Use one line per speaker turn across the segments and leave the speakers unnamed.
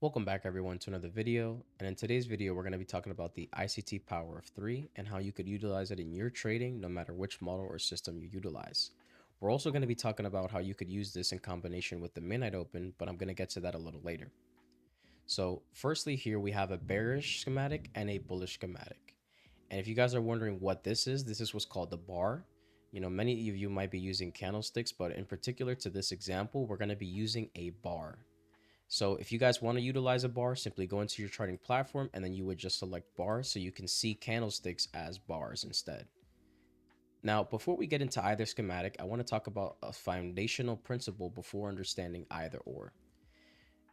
Welcome back everyone to another video, and in today's video we're going to be talking about the ICT Power of 3 and how you could utilize it in your trading no matter which model or system you utilize. We're also going to be talking about how you could use this in combination with the midnight open, but I'm going to get to that a little later. So firstly, here we have a bearish schematic and a bullish schematic. And if you guys are wondering what this is what's called the bar. Many of you might be using candlesticks, but in particular to this example, we're going to be using a bar. So if you guys want to utilize a bar, simply go into your charting platform and then you would just select bar so you can see candlesticks as bars instead. Now, before we get into either schematic, I want to talk about a foundational principle before understanding either or.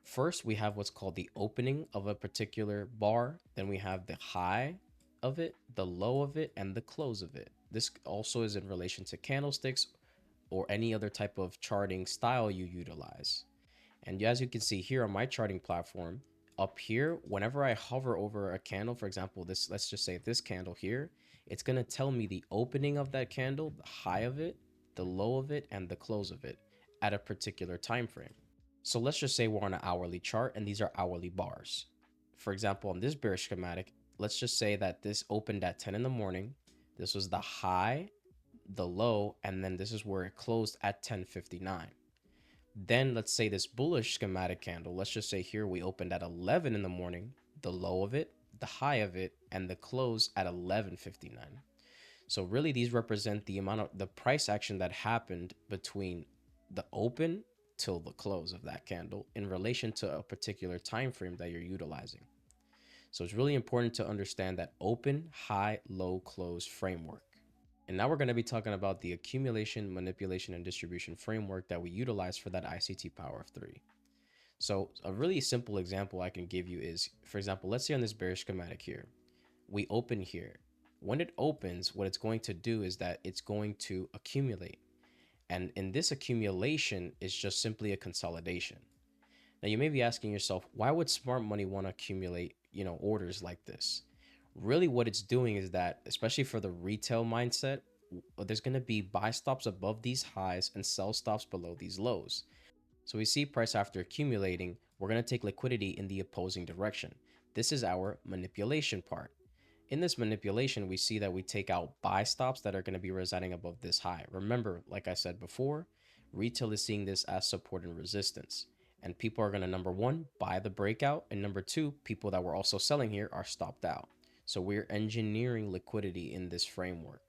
First, we have what's called the opening of a particular bar. Then we have the high of it, the low of it, and the close of it. This also is in relation to candlesticks or any other type of charting style you utilize. And as you can see here on my charting platform, up here, whenever I hover over a candle, for example, this, let's just say this candle here, it's going to tell me the opening of that candle, the high of it, the low of it, and the close of it at a particular time frame. So let's just say we're on an hourly chart and these are hourly bars. For example, on this bearish schematic, let's just say that this opened at 10 in the morning. This was the high, the low, and then this is where it closed at 10:59. Then let's say this bullish schematic candle, let's just say here we opened at 11 in the morning, the low of it, the high of it, and the close at 11:59. So really these represent the amount of the price action that happened between the open till the close of that candle in relation to a particular time frame that you're utilizing. So it's really important to understand that open, high, low, close framework. And now we're going to be talking about the accumulation, manipulation, and distribution framework that we utilize for that ICT Power of 3. So a really simple example I can give you is, for example, let's say on this bearish schematic here, we open here. When it opens, what it's going to do is that it's going to accumulate. And in this accumulation is just simply a consolidation. Now you may be asking yourself, why would smart money want to accumulate, orders like this? Really what it's doing is that, especially for the retail mindset, there's going to be buy stops above these highs and sell stops below these lows. So we see price after accumulating, we're going to take liquidity in the opposing direction. This is our manipulation part. In this manipulation, we see that we take out buy stops that are going to be residing above this high. Remember, like I said before, retail is seeing this as support and resistance. And people are going to, number one, buy the breakout. And number two, people that were also selling here are stopped out. So we're engineering liquidity in this framework.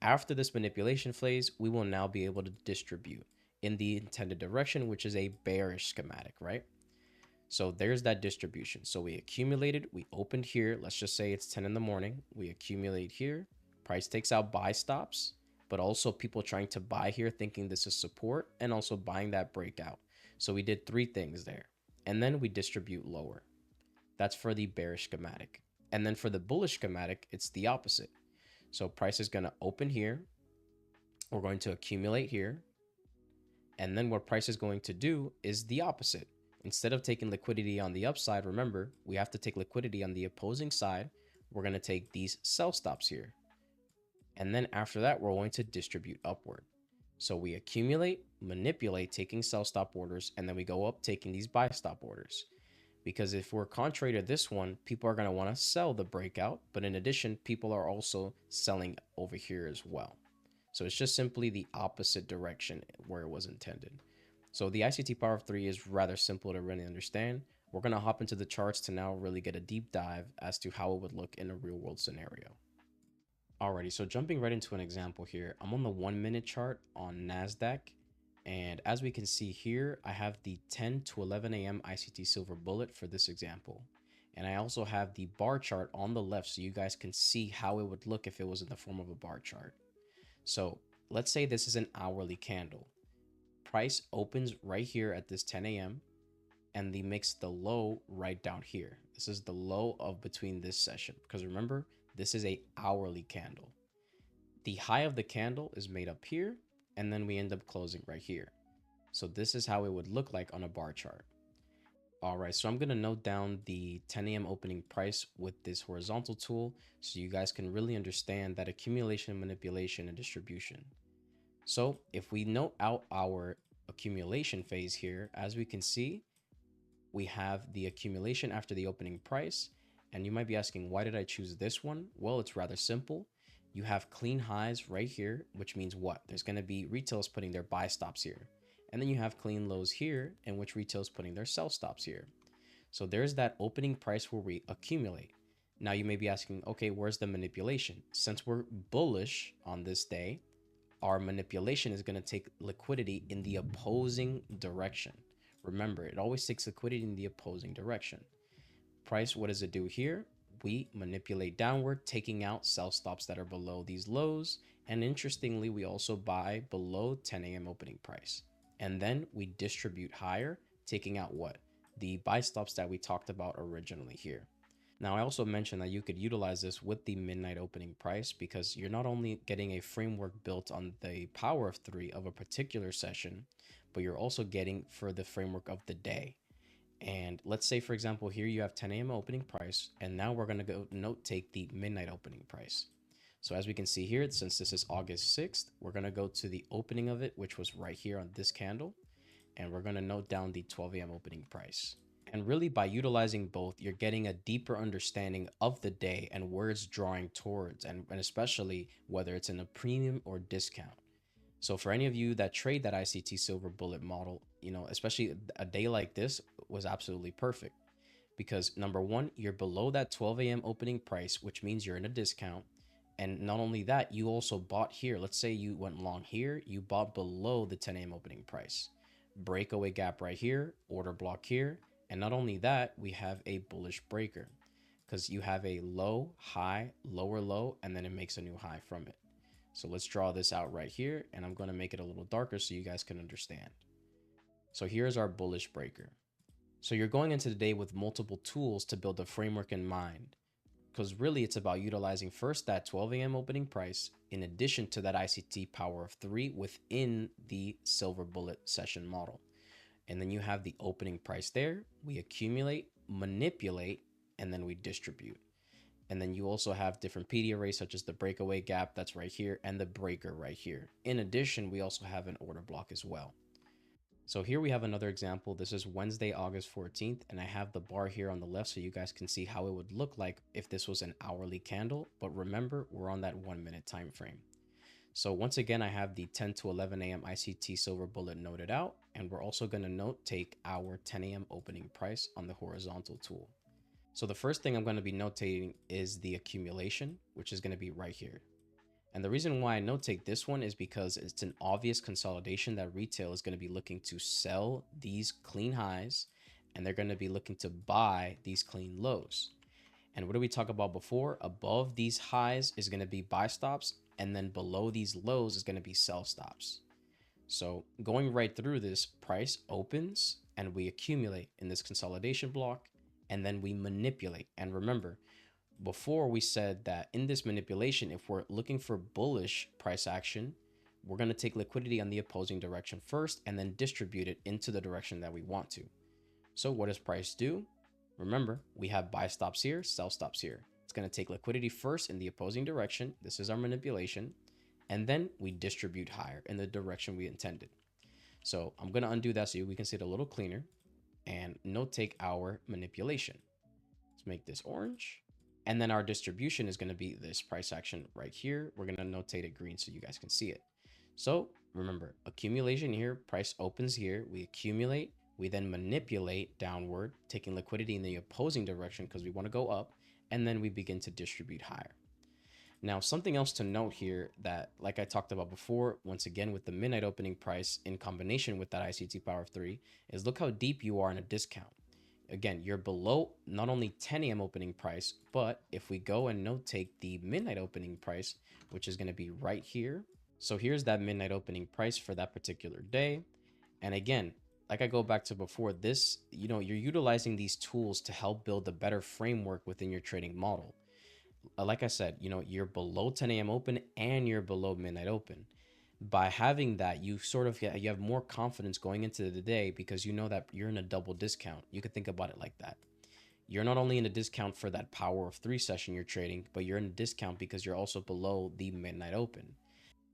After this manipulation phase, we will now be able to distribute in the intended direction, which is a bearish schematic, right? So there's that distribution. So we accumulated, we opened here. Let's just say it's 10 in the morning. We accumulate here. Price takes out buy stops, but also people trying to buy here thinking this is support and also buying that breakout. So we did three things there. And then we distribute lower. That's for the bearish schematic. And then for the bullish schematic, it's the opposite. So price is going to open here. We're going to accumulate here. And then what price is going to do is the opposite. Instead of taking liquidity on the upside, remember, we have to take liquidity on the opposing side. We're going to take these sell stops here. And then after that, we're going to distribute upward. So we accumulate, manipulate, taking sell stop orders, and then we go up taking these buy stop orders. Because if we're contrary to this one, people are going to want to sell the breakout. But in addition, people are also selling over here as well. So it's just simply the opposite direction where it was intended. So the ICT Power of 3 is rather simple to really understand. We're going to hop into the charts to now really get a deep dive as to how it would look in a real world scenario. Alrighty, so jumping right into an example here, I'm on the 1 minute chart on NASDAQ. And as we can see here, I have the 10 to 11 a.m. ICT silver bullet for this example. And I also have the bar chart on the left so you guys can see how it would look if it was in the form of a bar chart. So let's say this is an hourly candle. Price opens right here at this 10 a.m. and makes the low right down here. This is the low of between this session because remember, this is a hourly candle. The high of the candle is made up here and then we end up closing right here. So this is how it would look like on a bar chart. All right, so I'm going to note down the 10 a.m. opening price with this horizontal tool so you guys can really understand that accumulation, manipulation, and distribution. So if we note out our accumulation phase here, as we can see, we have the accumulation after the opening price. And you might be asking, why did I choose this one? Well, it's rather simple. You have clean highs right here, which means what? There's going to be retailers putting their buy stops here. And then you have clean lows here, in which retailers putting their sell stops here. So there's that opening price where we accumulate. Now you may be asking, okay, where's the manipulation? Since we're bullish on this day, our manipulation is going to take liquidity in the opposing direction. Remember, it always takes liquidity in the opposing direction. Price, what does it do here? We manipulate downward, taking out sell stops that are below these lows. And interestingly, we also buy below 10 a.m. opening price. And then we distribute higher, taking out what? The buy stops that we talked about originally here. Now, I also mentioned that you could utilize this with the midnight opening price because you're not only getting a framework built on the power of 3 of a particular session, but you're also getting for the framework of the day. And let's say, for example, here you have 10 a.m. opening price, and now we're going to go note take the midnight opening price. So as we can see here, since this is August 6th, we're going to go to the opening of it, which was right here on this candle, and we're going to note down the 12 a.m. opening price. And really, by utilizing both, you're getting a deeper understanding of the day and where it's drawing towards, and especially whether it's in a premium or discount. So for any of you that trade that ICT silver bullet model, especially a day like this was absolutely perfect because number one, you're below that 12 a.m. opening price, which means you're in a discount. And not only that, you also bought here. Let's say you went long here, you bought below the 10 a.m. opening price. Breakaway gap right here, order block here. And not only that, we have a bullish breaker because you have a low, high, lower low, and then it makes a new high from it. So let's draw this out right here, and I'm going to make it a little darker so you guys can understand. So here's our bullish breaker. So you're going into the day with multiple tools to build a framework in mind, because really it's about utilizing first that 12 a.m. opening price in addition to that ICT power of 3 within the silver bullet session model. And then you have the opening price there. We accumulate, manipulate, and then we distribute. And then you also have different PD arrays such as the breakaway gap that's right here and the breaker right here. In addition, we also have an order block as well. So here we have another example. This is Wednesday, August 14th, and I have the bar here on the left so you guys can see how it would look like if this was an hourly candle. But remember, we're on that 1 minute time frame. So once again, I have the 10 to 11 a.m. ICT silver bullet noted out, and we're also going to note take our 10 a.m. opening price on the horizontal tool. So the first thing I'm going to be notating is the accumulation, which is going to be right here. And the reason why I notate this one is because it's an obvious consolidation that retail is going to be looking to sell these clean highs, and they're going to be looking to buy these clean lows. And what did we talk about before? Above these highs is going to be buy stops, and then below these lows is going to be sell stops. So going right through this, price opens and we accumulate in this consolidation block, and then we manipulate. And remember, before we said that in this manipulation, if we're looking for bullish price action, we're going to take liquidity on the opposing direction first and then distribute it into the direction that we want to. So what does price do? Remember, we have buy stops here, sell stops here. It's going to take liquidity first in the opposing direction. This is our manipulation. And then we distribute higher in the direction we intended. So I'm going to undo that so we can see it a little cleaner and note take our manipulation. Let's make this orange. And then our distribution is going to be this price action right here. We're going to notate it green so you guys can see it. So remember, accumulation here, price opens here, we accumulate, we then manipulate downward, taking liquidity in the opposing direction because we want to go up, and then we begin to distribute higher. Now, something else to note here that, like I talked about before, once again, with the midnight opening price in combination with that ICT power of 3, is look how deep you are in a discount. Again, you're below not only 10 a.m. opening price, but if we go and note take the midnight opening price, which is going to be right here. So here's that midnight opening price for that particular day. And again, like I go back to before this, you're utilizing these tools to help build a better framework within your trading model. Like I said, you're below 10 a.m. open and you're below midnight open. By having that, you have more confidence going into the day because you know that you're in a double discount. You could think about it like that. You're not only in a discount for that power of 3 session you're trading, but you're in a discount because you're also below the midnight open.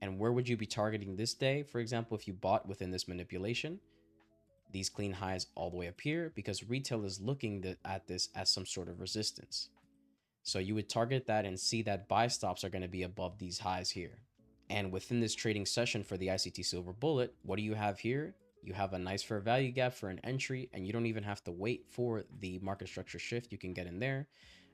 And where would you be targeting this day? For example, if you bought within this manipulation, these clean highs all the way up here because retail is looking at this as some sort of resistance. So you would target that and see that buy stops are going to be above these highs here. And within this trading session for the ICT Silver Bullet, what do you have here? You have a nice fair value gap for an entry, and you don't even have to wait for the market structure shift. You can get in there.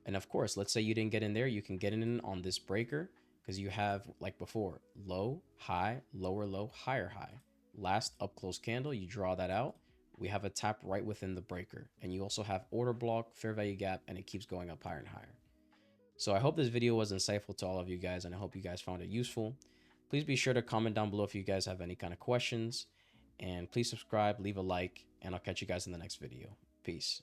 And of course, let's say you didn't get in there, you can get in on this breaker because you have, like before, low, high, lower low, higher high. Last up close candle, you draw that out. We have a tap right within the breaker, and you also have order block, fair value gap, and it keeps going up higher and higher. So I hope this video was insightful to all of you guys, and I hope you guys found it useful. Please be sure to comment down below if you guys have any kind of questions, and please subscribe, leave a like, and I'll catch you guys in the next video. Peace.